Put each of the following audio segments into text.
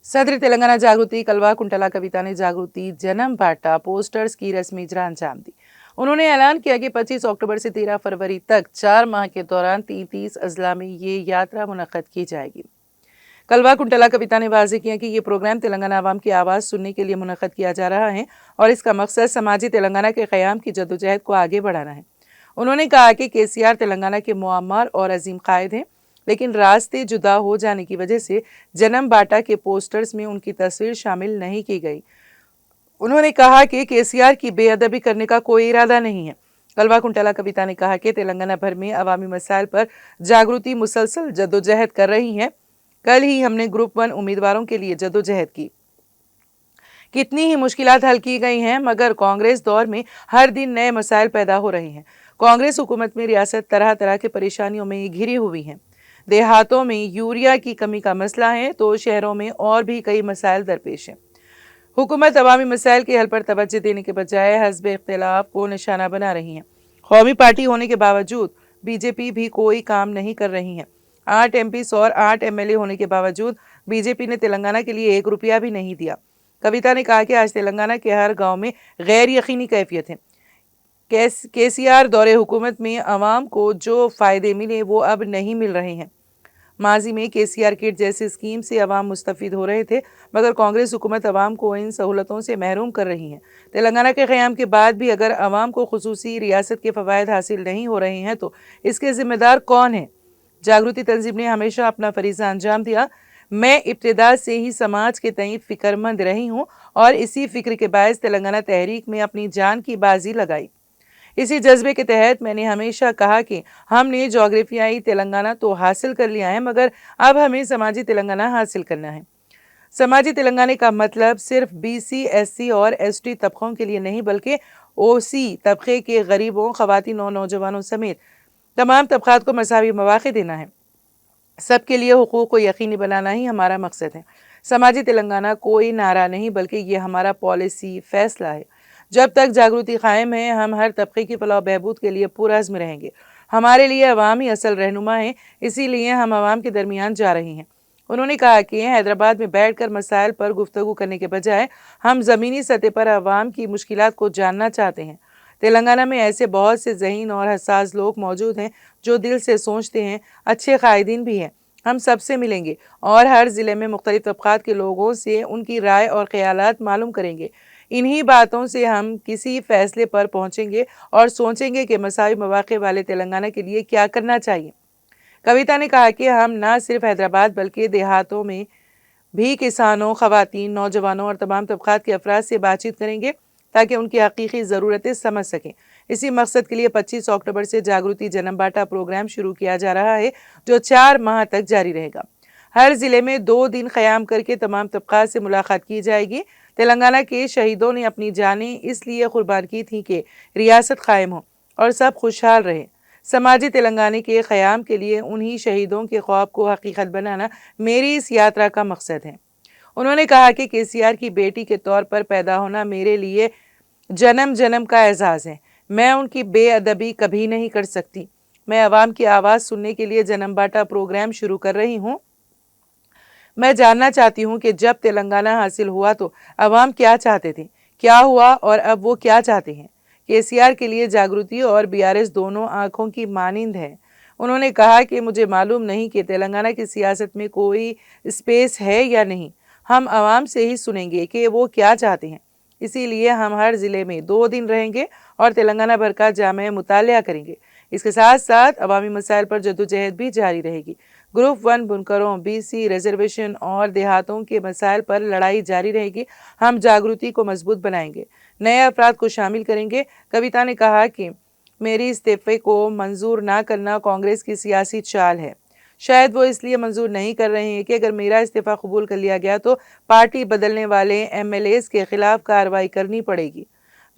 सदर तेलंगाना जागृति कलवा कुंटला कविता ने जागृति जन्म बांटा पोस्टर्स की रस्मी इजरा अंजाम दी। उन्होंने ऐलान किया कि 25 अक्टूबर से 13 फरवरी तक 4 माह के दौरान 33 अजला में ये यात्रा मुनक्कद की जाएगी। कलवा कुंटला कविता ने वाज़ेह किया कि ये प्रोग्राम तेलंगाना आवाम की आवाज़ सुनने के लिए मुनक्कद किया जा रहा है और इसका मकसद समाजी तेलंगाना के क़याम की जद्दोजहद को आगे बढ़ाना है। उन्होंने कहा कि केसीआर तेलंगाना के मुअम्मर और अजीम कायद हैं, लेकिन रास्ते जुदा हो जाने की वजह से जन्म बाटा के पोस्टर्स में उनकी तस्वीर शामिल नहीं की गई। उन्होंने कहा कि केसीआर की बेअदबी करने का कोई इरादा नहीं है। कलवा कुंटला कविता ने कहा कि तेलंगाना भर में अवामी मसाइल पर जागृति मुसलसल जद्दोजहद कर रही है। कल ही हमने ग्रुप 1 उम्मीदवारों के लिए जद्दोजहद की। कितनी ही मुश्किलात हल की गई हैं, मगर कांग्रेस दौर में हर दिन नए मसाइल पैदा हो रहे हैं। कांग्रेस हुकूमत में रियासत तरह तरह की परेशानियों में घिरी हुई है। देहातों में यूरिया की कमी का मसला है तो शहरों में और भी कई मसाइल दरपेश हैं। हुकूमत अवामी मसाइल के हल पर तवज्जो देने के बजाय हस्ब इख्तिलाफ को निशाना बना रही है। कौमी पार्टी होने के बावजूद बीजेपी भी कोई काम नहीं कर रही है। 8 एमपीज़ और 8 एमएलए होने के बावजूद बीजेपी ने तेलंगाना के लिए 1 रुपया भी नहीं दिया। कविता ने कहा कि आज तेलंगाना के हर गांव में गैर यकीनी कैफियत है। केसीआर दौरे हुकूमत में अवाम को जो फ़ायदे मिले वो अब नहीं मिल रहे हैं। माजी में केसीआर किट जैसी स्कीम से अवाम मुस्तफ़ीद हो रहे थे, मगर कांग्रेस हुकूमत अवाम को इन सहूलतों से महरूम कर रही है। तेलंगाना के क़याम के बाद भी अगर अवाम को खुसूसी रियासत के फ़वायद हासिल नहीं हो रहे हैं तो इसके ज़िम्मेदार कौन है? जागृति तंजीम ने हमेशा अपना फरीज़ा अंजाम दिया। मैं इब्तिदा से ही समाज के तई फ़िक्रमंद रही हूँ और इसी फ़िक्र के बायस तेलंगाना तहरीक में अपनी जान की बाजी लगाई। इसी जज्बे के तहत मैंने हमेशा कहा कि हमने जोग्राफियाई तेलंगाना तो हासिल कर लिया है, मगर अब हमें समाजी तेलंगाना हासिल करना है। समाजी तेलंगाना का मतलब सिर्फ बीसी, एससी और एसटी तबकों के लिए नहीं, बल्कि ओसी तबके के गरीबों, ख़वातीन और नौजवानों समेत तमाम तबकात को मसावी मौक़े देना है। सबके लिए हुकूक को यकीनी बनाना ही हमारा मकसद है। समाजी तेलंगाना कोई नारा नहीं, बल्कि ये हमारा पॉलिसी फैसला है। जब तक जागृति कायम है, हम हर तबके की फलाह बहबूद के लिए पुरअज़्म रहेंगे। हमारे लिए अवाम ही असल रहनुमा है, इसीलिए हम अवाम के दरमियान जा रहे हैं। उन्होंने कहा कि हैदराबाद में बैठकर मसाइल पर गुफ्तगू करने के बजाय हम ज़मीनी सतह पर अवाम की मुश्किलात को जानना चाहते हैं। तेलंगाना में ऐसे बहुत से ज़हीन और हसास लोग मौजूद हैं जो दिल से सोचते हैं, अच्छे कायदीन भी हैं। हम सबसे मिलेंगे और हर ज़िले में मुख्तलिफ तबक़ात के लोगों से उनकी राय और ख़यालात मालूम करेंगे। इन्हीं बातों से हम किसी फ़ैसले पर पहुँचेंगे और सोचेंगे कि मसावी मौक़े वाले तेलंगाना के लिए क्या करना चाहिए। कविता ने कहा कि हम न सिर्फ हैदराबाद बल्कि देहातों में भी किसानों, ख़वातीन, नौजवानों और तमाम तबक़ात के अफराद से बातचीत करेंगे ताकि उनकी हकीकी ज़रूरतें समझ सकें। इसी मकसद के लिए 25 अक्टूबर से जागृति जन्म बाटा प्रोग्राम शुरू किया जा रहा है, जो 4 माह तक जारी रहेगा। हर ज़िले में 2 दिन क़याम करके तमाम तबक़ात से मुलाकात की जाएगी। तेलंगाना के शहीदों ने अपनी जानें इसलिए कुर्बान की थी कि रियासत कायम हो और सब खुशहाल रहे। समाजी तेलंगाना के क़याम के लिए उन्हीं शहीदों के ख्वाब को हकीकत बनाना मेरी इस यात्रा का मकसद है। उन्होंने कहा कि केसीआर की बेटी के तौर पर पैदा होना मेरे लिए जन्म जन्म का एजाज़ है। मैं उनकी बेअदबी कभी नहीं कर सकती। मैं अवाम की आवाज़ सुनने के लिए जन्म बाटा प्रोग्राम शुरू कर रही हूँ। मैं जानना चाहती हूँ कि जब तेलंगाना हासिल हुआ तो अवाम क्या चाहते थे, क्या हुआ और अब वो क्या चाहते हैं। केसीआर के लिए जागृति और बीआरएस दोनों आंखों की मानिंद है। उन्होंने कहा कि मुझे मालूम नहीं कि तेलंगाना की सियासत में कोई स्पेस है या नहीं। हम अवाम से ही सुनेंगे कि वो क्या चाहते हैं। इसीलिए हम हर ज़िले में 2 दिन रहेंगे और तेलंगाना भर का जामे मुतालिया करेंगे। इसके साथ साथ अवामी मसाइल पर जद्दोजहद भी जारी रहेगी। ग्रुप 1 बुनकरों, बीसी, रिजर्वेशन और देहातों के मसाइल पर लड़ाई जारी रहेगी। हम जागृति को मजबूत बनाएंगे, नए अफराद को शामिल करेंगे। कविता ने कहा कि मेरी इस्तीफ़े को मंजूर ना करना कांग्रेस की सियासी चाल है। शायद वो इसलिए मंजूर नहीं कर रहे हैं कि अगर मेरा इस्तीफ़ा कबूल कर लिया गया तो पार्टी बदलने वाले एमएलएज़ के खिलाफ कार्रवाई करनी पड़ेगी।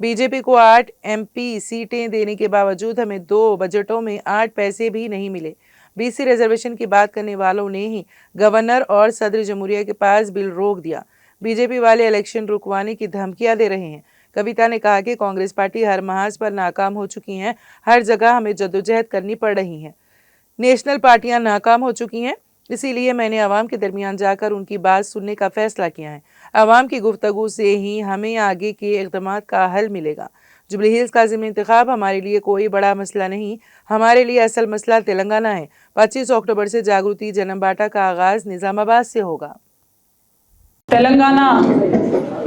बीजेपी को 8 एमपी सीटें देने के बावजूद हमें 2 बजटों में 8 पैसे भी नहीं मिले। बीसी रिजर्वेशन की बात करने वालों ने ही गवर्नर और सदर जमहूरिया के पास बिल रोक दिया। बीजेपी वाले इलेक्शन रुकवाने की धमकियां दे रहे हैं। कविता ने कहा कि कांग्रेस पार्टी हर महाज पर नाकाम हो चुकी है। हर जगह हमें जद्दोजहद करनी पड़ रही है। नेशनल पार्टियां नाकाम हो चुकी हैं। इसीलिए मैंने आवाम के दरमियान जाकर उनकी बात सुनने का फैसला किया है। आवाम की गुफ्तगू से ही हमें आगे के इक़दामात का हल मिलेगा। जुबली हिल्स का ज़िमनी इंतखाब हमारे लिए कोई बड़ा मसला नहीं, हमारे लिए असल मसला तेलंगाना है। 25 अक्टूबर से जागृति जन्म बाटा का आगाज़ निज़ामाबाद से होगा। तेलंगाना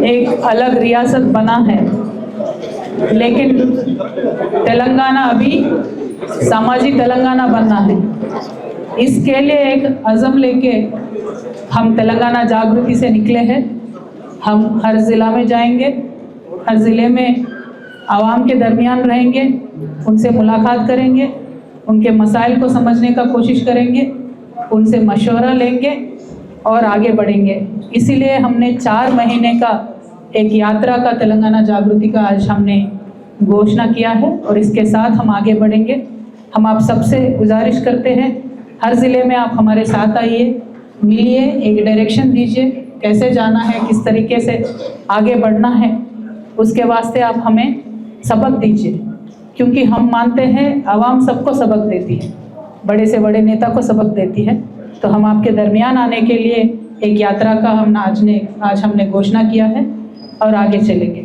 एक अलग रियासत बना है, लेकिन तेलंगाना अभी सामाजिक तेलंगाना बनना है। इसके लिए एक अज़म लेके हम तेलंगाना जागृति से निकले हैं। हम हर ज़िला में जाएंगे, हर ज़िले में आवाम के दरमियान रहेंगे, उनसे मुलाकात करेंगे, उनके मसाइल को समझने का कोशिश करेंगे, उनसे मशवरा लेंगे और आगे बढ़ेंगे। इसीलिए हमने 4 महीने का एक यात्रा का तेलंगाना जागृति का आज हमने घोषणा किया है और इसके साथ हम आगे बढ़ेंगे। हम आप सबसे गुजारिश करते हैं, हर ज़िले में आप हमारे साथ आइए, मिलिए, एक डायरेक्शन दीजिए, कैसे जाना है, किस तरीके से आगे बढ़ना है, उसके वास्ते आप हमें सबक दीजिए। क्योंकि हम मानते हैं आवाम सबको सबक देती है, बड़े से बड़े नेता को सबक देती है। तो हम आपके दरमियान आने के लिए एक यात्रा का आज हमने घोषणा किया है और आगे चलेंगे।